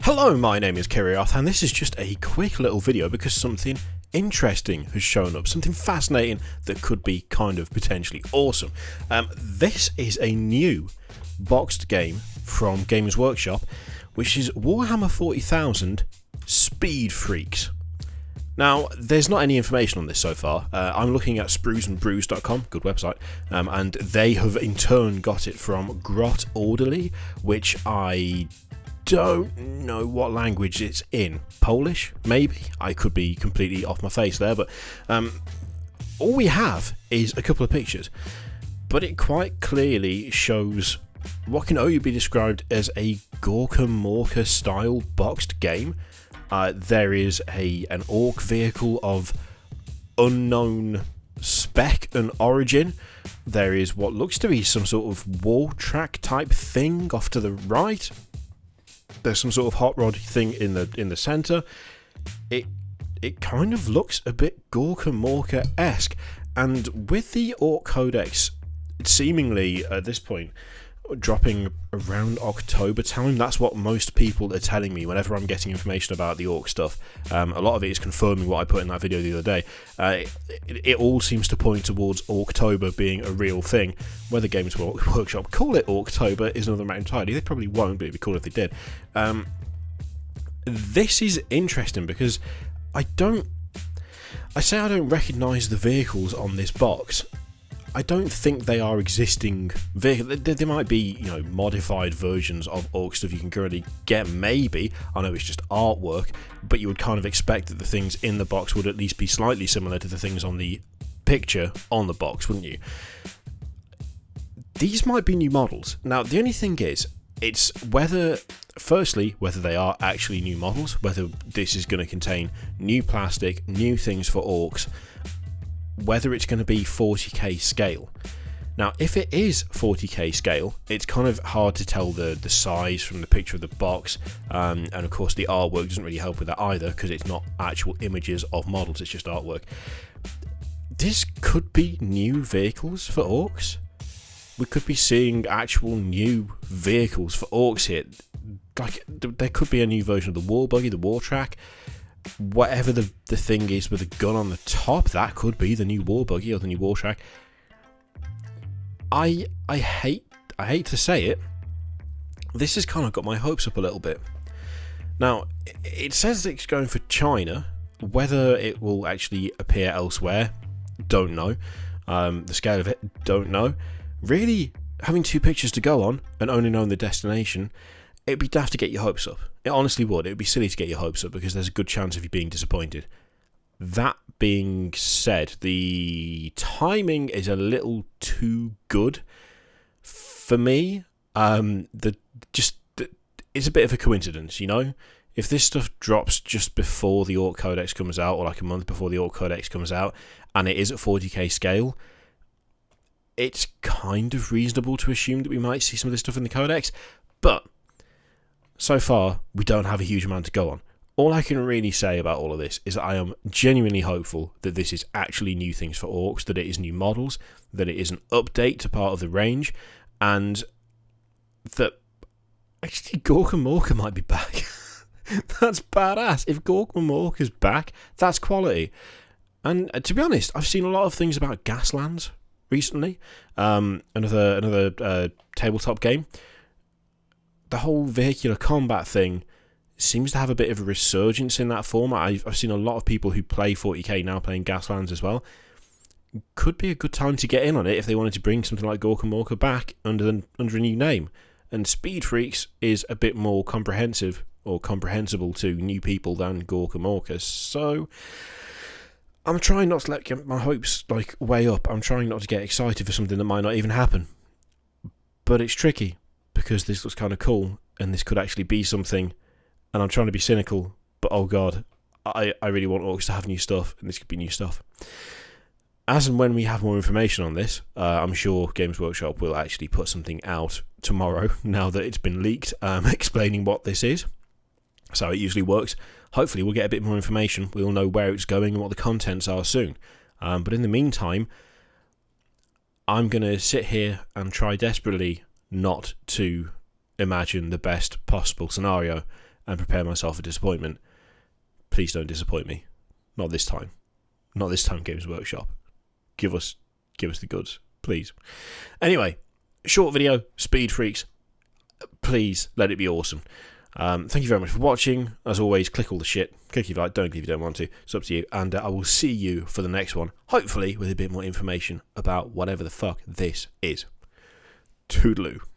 Hello, my name is Kiriath, and this is just a quick little video because something interesting has shown up, something fascinating that could be kind of potentially awesome. This is a new boxed game from Games Workshop, which is Warhammer 40,000 Speed Freeks. Now, there's not any information on this so far. I'm looking at spruesandbrews.com, good website, and they have in turn got it from Grot Orderly, which I don't know what language it's in. Polish, maybe? I could be completely off my face there, but all we have is a couple of pictures, but it quite clearly shows what can only be described as a Gorkamorka style boxed game. There is an orc vehicle of unknown spec and origin. There is what looks to be some sort of wall track type thing off to the right. There's some sort of hot rod thing in the centre. It kind of looks a bit Gorkamorka-esque, and with the Orc Codex seemingly at this point dropping around October time, that's what most people are telling me whenever I'm getting information about the Orc stuff. A lot of it is confirming what I put in that video the other day. It all seems to point towards Orctober being a real thing. Whether Games Workshop call it Orctober is another matter entirely. They probably won't, but it'd be cool if they did. This is interesting because I don't recognise the vehicles on this box. I don't think they are existing vehicles. There might be, modified versions of Orc stuff you can currently get, maybe. I know it's just artwork, but you would kind of expect that the things in the box would at least be slightly similar to the things on the picture on the box, wouldn't you? These might be new models. Now, the only thing is, it's whether they are actually new models, whether this is going to contain new plastic, new things for orcs, whether it's going to be 40k scale. Now, if it is 40k scale, it's kind of hard to tell the size from the picture of the box, and of course the artwork doesn't really help with that either, because it's not actual images of models, it's just artwork. This could be new vehicles for orcs. We could be seeing actual new vehicles for orcs here. Like, there could be a new version of the war buggy, the war track. Whatever the thing is with a gun on the top, that could be the new war buggy or the new war track. I hate to say it, this has kind of got my hopes up a little bit. Now, it says it's going for China. Whether it will actually appear elsewhere, don't know. The scale of it, don't know. Really, having two pictures to go on and only knowing the destination, it'd be daft to get your hopes up. It honestly would. It would be silly to get your hopes up because there's a good chance of you being disappointed. That being said, the timing is a little too good for me. It's a bit of a coincidence, If this stuff drops just before the Orc Codex comes out, or like a month before the Orc Codex comes out, and it is at 40k scale, it's kind of reasonable to assume that we might see some of this stuff in the Codex, but so far, we don't have a huge amount to go on. All I can really say about all of this is that I am genuinely hopeful that this is actually new things for orcs, that it is new models, that it is an update to part of the range, and that actually Gorkamorka might be back. That's badass. If Gorkamorka's back, that's quality. And to be honest, I've seen a lot of things about Gaslands recently. Another tabletop game. The whole vehicular combat thing seems to have a bit of a resurgence in that form. I've seen a lot of people who play 40k now playing Gaslands as well. Could be a good time to get in on it if they wanted to bring something like Gorkamorka back under a new name. And Speed Freeks is a bit more comprehensive or comprehensible to new people than Gorkamorka. So I'm trying not to let my hopes way up. I'm trying not to get excited for something that might not even happen. But it's tricky, because this looks kind of cool, and this could actually be something, and I'm trying to be cynical, but oh god, I really want orcs to have new stuff, and this could be new stuff. As and when we have more information on this, I'm sure Games Workshop will actually put something out tomorrow, now that it's been leaked, explaining what this is. So it usually works. Hopefully we'll get a bit more information, we'll know where it's going and what the contents are soon. But in the meantime, I'm going to sit here and try desperately not to imagine the best possible scenario and prepare myself for disappointment. Please don't disappoint me. Not this time. Not this time, Games Workshop. Give us the goods, please. Anyway, short video, Speed Freeks. Please let it be awesome. Thank you very much for watching. As always, click all the shit. Click if you like, don't if you don't want to. It's up to you. And I will see you for the next one, hopefully with a bit more information about whatever the fuck this is. Toodaloo.